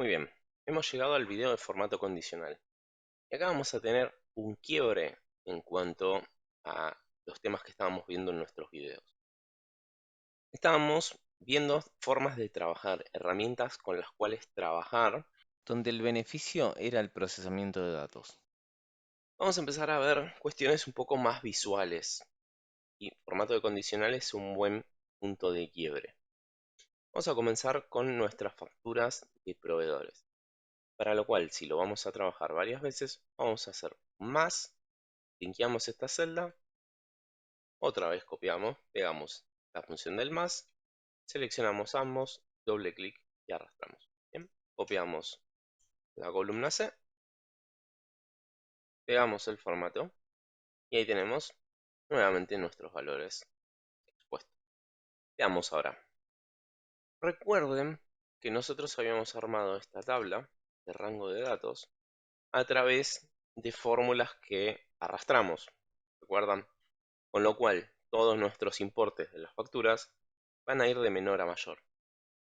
Muy bien, hemos llegado al video de formato condicional. Y acá vamos a tener un quiebre en cuanto a los temas que estábamos viendo en nuestros videos. Estábamos viendo formas de trabajar, herramientas con las cuales trabajar, donde el beneficio era el procesamiento de datos. Vamos a empezar a ver cuestiones un poco más visuales y formato de condicional es un buen punto de quiebre. Vamos a comenzar con nuestras facturas de proveedores. Para lo cual, si lo vamos a trabajar varias veces, vamos a hacer más, linkeamos esta celda, otra vez copiamos, pegamos la función del más, seleccionamos ambos, doble clic y arrastramos. Bien, copiamos la columna C, pegamos el formato y ahí tenemos nuevamente nuestros valores expuestos. Veamos ahora. Recuerden que nosotros habíamos armado esta tabla de rango de datos a través de fórmulas que arrastramos. ¿Recuerdan? Con lo cual, todos nuestros importes de las facturas van a ir de menor a mayor.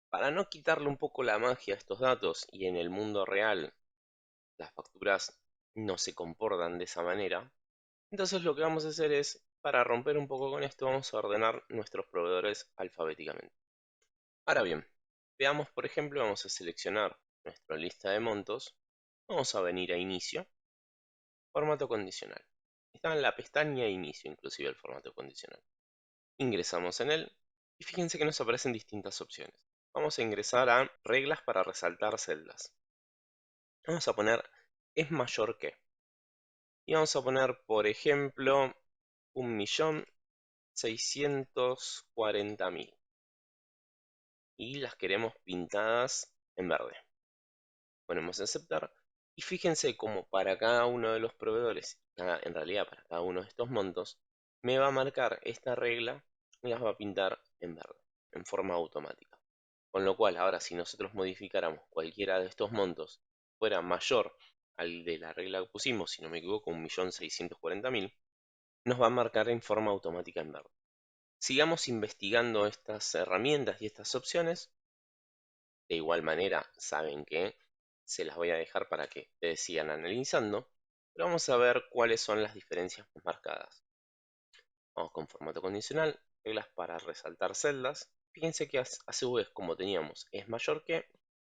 Para no quitarle un poco la magia a estos datos y en el mundo real las facturas no se comportan de esa manera, entonces lo que vamos a hacer es, para romper un poco con esto, vamos a ordenar nuestros proveedores alfabéticamente. Ahora bien, veamos por ejemplo, vamos a seleccionar nuestra lista de montos, vamos a venir a inicio, formato condicional. Está en la pestaña inicio inclusive el formato condicional. Ingresamos en él y fíjense que nos aparecen distintas opciones. Vamos a ingresar a reglas para resaltar celdas. Vamos a poner es mayor que. Y vamos a poner, por ejemplo, 1.640.000. Y las queremos pintadas en verde. Ponemos aceptar. Y fíjense como para cada uno de los proveedores, en realidad para cada uno de estos montos, me va a marcar esta regla y las va a pintar en verde, en forma automática. Con lo cual, ahora si nosotros modificáramos cualquiera de estos montos fuera mayor al de la regla que pusimos, si no me equivoco, 1.640.000, nos va a marcar en forma automática en verde. Sigamos investigando estas herramientas y estas opciones. De igual manera, saben que se las voy a dejar para que ustedes sigan analizando, pero vamos a ver cuáles son las diferencias más marcadas. Vamos con formato condicional, reglas para resaltar celdas. Fíjense que a su vez, como teníamos es mayor que,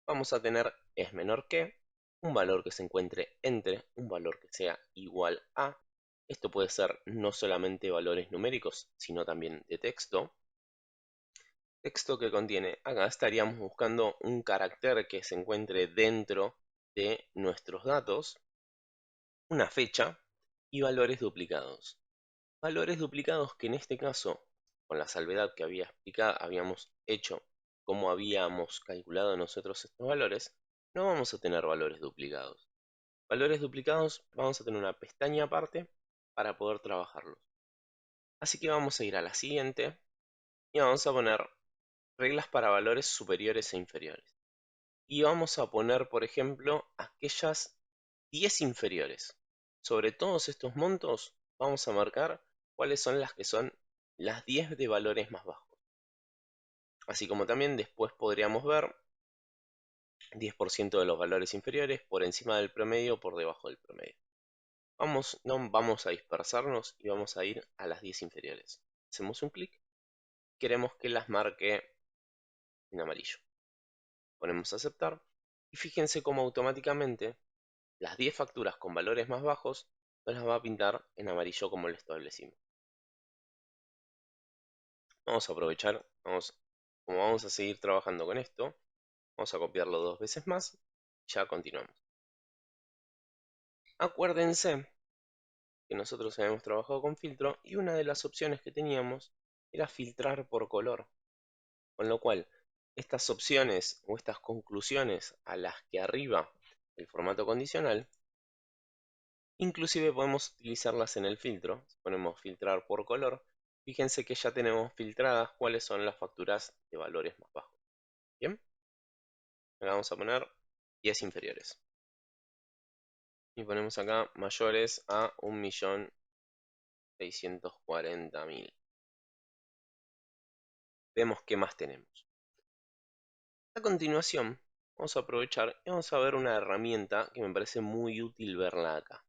vamos a tener es menor que, un valor que se encuentre entre, un valor que sea igual a. Esto puede ser no solamente valores numéricos, sino también de texto. Texto que contiene, acá estaríamos buscando un carácter que se encuentre dentro de nuestros datos, una fecha y valores duplicados. Valores duplicados que en este caso, con la salvedad que habíamos hecho, cómo habíamos calculado nosotros estos valores, no vamos a tener valores duplicados. Valores duplicados vamos a tener una pestaña aparte para poder trabajarlos. Así que vamos a ir a la siguiente y vamos a poner reglas para valores superiores e inferiores. Y vamos a poner, por ejemplo, aquellas 10 inferiores. Sobre todos estos montos vamos a marcar cuáles son las que son las 10 de valores más bajos. Así como también después podríamos ver 10% de los valores inferiores por encima del promedio o por debajo del promedio. No vamos a dispersarnos y vamos a ir a las 10 inferiores. Hacemos un clic, queremos que las marque en amarillo. Ponemos aceptar y fíjense cómo automáticamente las 10 facturas con valores más bajos nos las va a pintar en amarillo como lo establecimos. Vamos a aprovechar, como vamos a seguir trabajando con esto, vamos a copiarlo dos veces más y ya continuamos. Acuérdense que nosotros habíamos trabajado con filtro y una de las opciones que teníamos era filtrar por color. Con lo cual, estas opciones o estas conclusiones a las que arriba el formato condicional, inclusive podemos utilizarlas en el filtro. Si ponemos filtrar por color, fíjense que ya tenemos filtradas cuáles son las facturas de valores más bajos. Bien, acá vamos a poner 10 inferiores. Y ponemos acá mayores a 1.640.000. Vemos qué más tenemos. A continuación, vamos a aprovechar y vamos a ver una herramienta que me parece muy útil verla acá.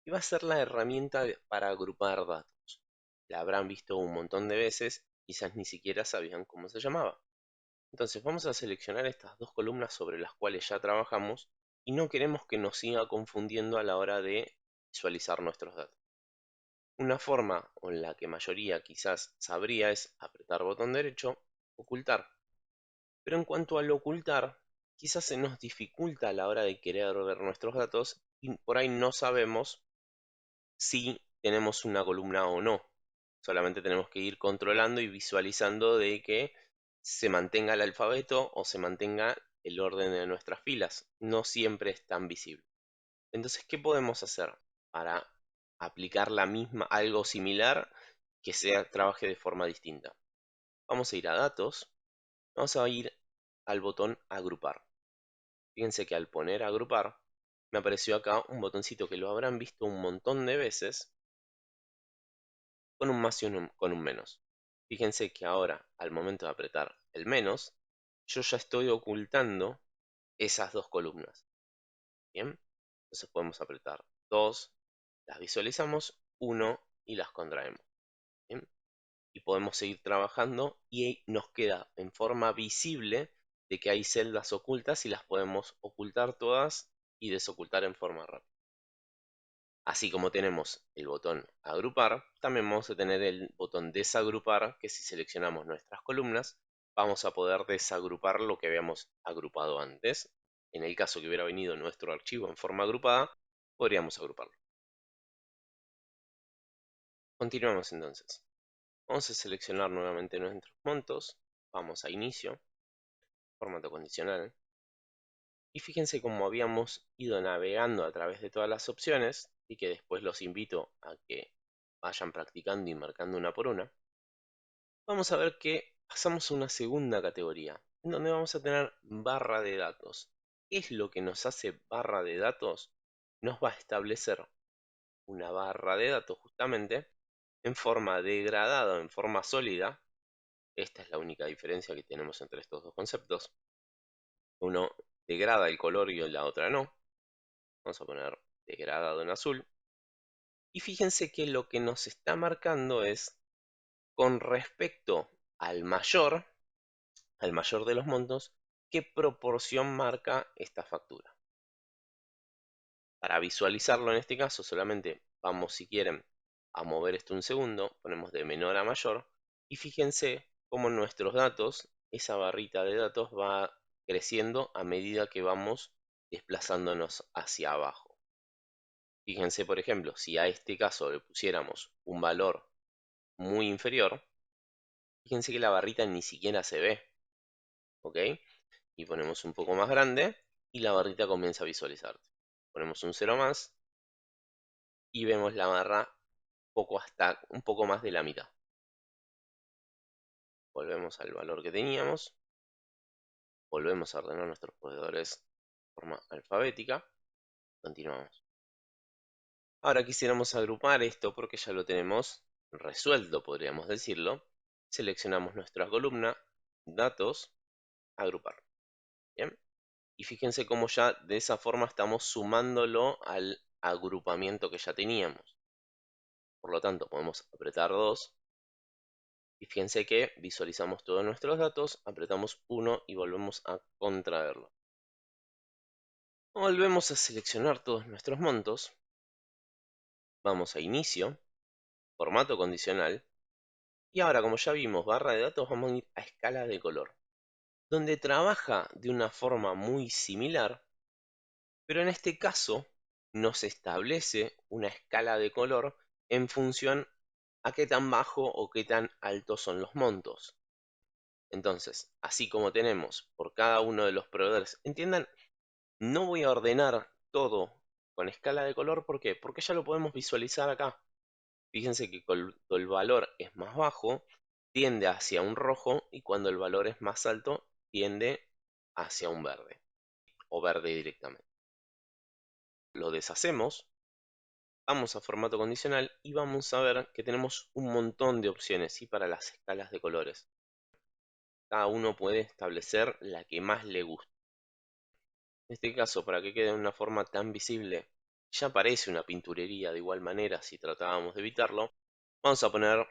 Y va a ser la herramienta para agrupar datos. La habrán visto un montón de veces, quizás ni siquiera sabían cómo se llamaba. Entonces vamos a seleccionar estas dos columnas sobre las cuales ya trabajamos y no queremos que nos siga confundiendo a la hora de visualizar nuestros datos. Una forma en la que mayoría quizás sabría es apretar botón derecho, ocultar. Pero en cuanto al ocultar, quizás se nos dificulta a la hora de querer ver nuestros datos y por ahí no sabemos si tenemos una columna o no. Solamente tenemos que ir controlando y visualizando de que se mantenga el alfabeto o se mantenga el orden de nuestras filas. No siempre es tan visible. Entonces, ¿qué podemos hacer para aplicar la misma, algo similar que trabaje de forma distinta? Vamos a ir a datos, vamos a ir al botón agrupar. Fíjense que al poner agrupar, me apareció acá un botoncito que lo habrán visto un montón de veces con un más y con un menos. Fíjense que ahora, al momento de apretar el menos, yo ya estoy ocultando esas dos columnas. Bien, entonces podemos apretar 2, las visualizamos, 1 y las contraemos. Bien, y podemos seguir trabajando y nos queda en forma visible de que hay celdas ocultas y las podemos ocultar todas y desocultar en forma rápida. Así como tenemos el botón agrupar, también vamos a tener el botón desagrupar, que si seleccionamos nuestras columnas, vamos a poder desagrupar lo que habíamos agrupado antes. En el caso que hubiera venido nuestro archivo en forma agrupada, podríamos agruparlo. Continuamos entonces. Vamos a seleccionar nuevamente nuestros montos. Vamos a inicio, formato condicional. Y fíjense cómo habíamos ido navegando a través de todas las opciones y que después los invito a que vayan practicando y marcando una por una. Vamos a ver que pasamos a una segunda categoría, en donde vamos a tener barra de datos. ¿Qué es lo que nos hace barra de datos? Nos va a establecer una barra de datos justamente en forma degradada, en forma sólida. Esta es la única diferencia que tenemos entre estos dos conceptos. Uno degrada el color y la otra no. Vamos a poner degradado en azul. Y fíjense que lo que nos está marcando es con respecto al mayor de los montos, qué proporción marca esta factura. Para visualizarlo en este caso, solamente vamos, si quieren, a mover esto un segundo, ponemos de menor a mayor, y fíjense cómo nuestros datos, esa barrita de datos va creciendo a medida que vamos desplazándonos hacia abajo. Fíjense, por ejemplo, si a este caso le pusiéramos un valor muy inferior, fíjense que la barrita ni siquiera se ve, ¿ok? Y ponemos un poco más grande y la barrita comienza a visualizarse. Ponemos un cero más y vemos la barra hasta un poco más de la mitad. Volvemos al valor que teníamos. Volvemos a ordenar nuestros proveedores de forma alfabética. Continuamos. Ahora quisiéramos agrupar esto porque ya lo tenemos resuelto, podríamos decirlo. Seleccionamos nuestra columna, datos, agrupar. Bien. Y fíjense cómo ya de esa forma estamos sumándolo al agrupamiento que ya teníamos. Por lo tanto, podemos apretar 2 y fíjense que visualizamos todos nuestros datos, apretamos 1 y volvemos a contraerlo. Volvemos a seleccionar todos nuestros montos, vamos a inicio, formato condicional, y ahora como ya vimos barra de datos, vamos a ir a escala de color, donde trabaja de una forma muy similar, pero en este caso nos establece una escala de color en función a qué tan bajo o qué tan alto son los montos. Entonces, así como tenemos por cada uno de los proveedores, entiendan, no voy a ordenar todo con escala de color, ¿por qué? Porque ya lo podemos visualizar acá. Fíjense que cuando el valor es más bajo, tiende hacia un rojo y cuando el valor es más alto, tiende hacia un verde o verde directamente. Lo deshacemos, vamos a formato condicional y vamos a ver que tenemos un montón de opciones ¿sí? Para las escalas de colores. cada uno puede establecer la que más le guste. En este caso, para que quede de una forma tan visible, ya parece una pinturería de igual manera si tratábamos de evitarlo, vamos a poner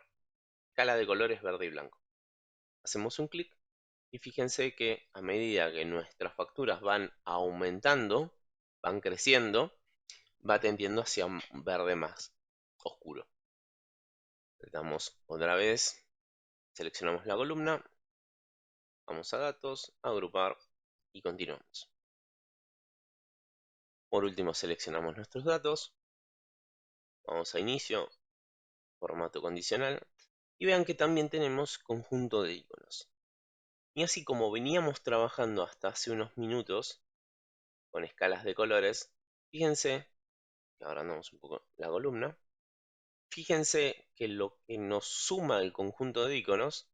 escala de colores verde y blanco. Hacemos un clic y fíjense que a medida que nuestras facturas van aumentando, van creciendo, va tendiendo hacia un verde más oscuro. Le damos otra vez, seleccionamos la columna, vamos a datos, agrupar y continuamos. Por último seleccionamos nuestros datos, vamos a inicio, formato condicional y vean que también tenemos conjunto de iconos. Y así como veníamos trabajando hasta hace unos minutos con escalas de colores, fíjense, que ahora andamos un poco la columna, fíjense que lo que nos suma el conjunto de iconos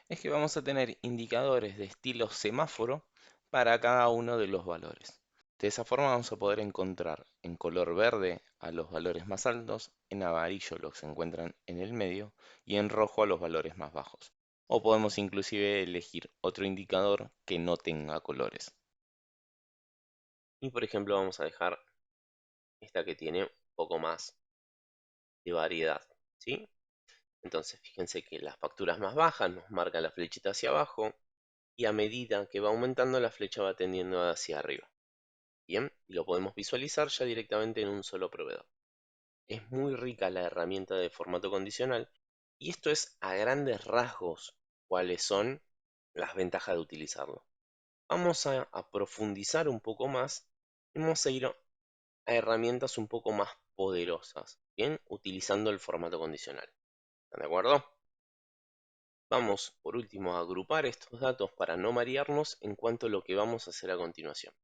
es que vamos a tener indicadores de estilo semáforo para cada uno de los valores. De esa forma vamos a poder encontrar en color verde a los valores más altos, en amarillo los que se encuentran en el medio y en rojo a los valores más bajos. O podemos inclusive elegir otro indicador que no tenga colores. Y por ejemplo vamos a dejar esta que tiene un poco más de variedad, ¿sí? Entonces fíjense que las facturas más bajas nos marcan la flechita hacia abajo y a medida que va aumentando la flecha va tendiendo hacia arriba. Bien, y lo podemos visualizar ya directamente en un solo proveedor. Es muy rica la herramienta de formato condicional y esto es a grandes rasgos cuáles son las ventajas de utilizarlo. Vamos a profundizar un poco más y vamos a ir a herramientas un poco más poderosas, bien, utilizando el formato condicional. ¿Están de acuerdo? Vamos por último a agrupar estos datos para no marearnos en cuanto a lo que vamos a hacer a continuación.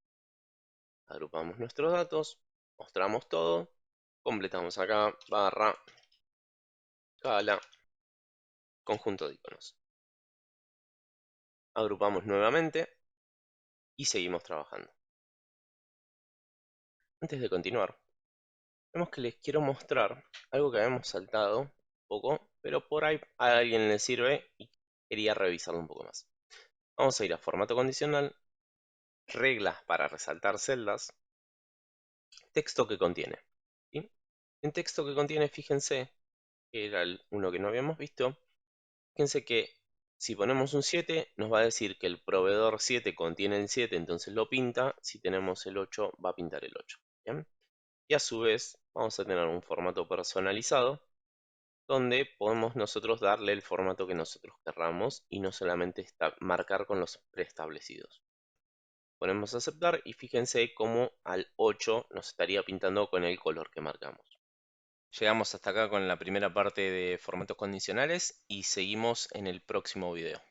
Agrupamos nuestros datos, mostramos todo, completamos acá barra, escala, conjunto de iconos. Agrupamos nuevamente y seguimos trabajando. Antes de continuar, vemos que les quiero mostrar algo que habíamos saltado un poco, pero por ahí a alguien le sirve y quería revisarlo un poco más. Vamos a ir a formato condicional, reglas para resaltar celdas, texto que contiene. ¿Sí? En texto que contiene, fíjense, que era uno que no habíamos visto, fíjense que si ponemos un 7, nos va a decir que el proveedor 7 contiene el 7, entonces lo pinta. Si tenemos el 8, va a pintar el 8. ¿Bien? Y a su vez, vamos a tener un formato personalizado, donde podemos nosotros darle el formato que nosotros querramos y no solamente marcar con los preestablecidos. Ponemos aceptar y fíjense cómo al 8 nos estaría pintando con el color que marcamos. Llegamos hasta acá con la primera parte de formatos condicionales y seguimos en el próximo video.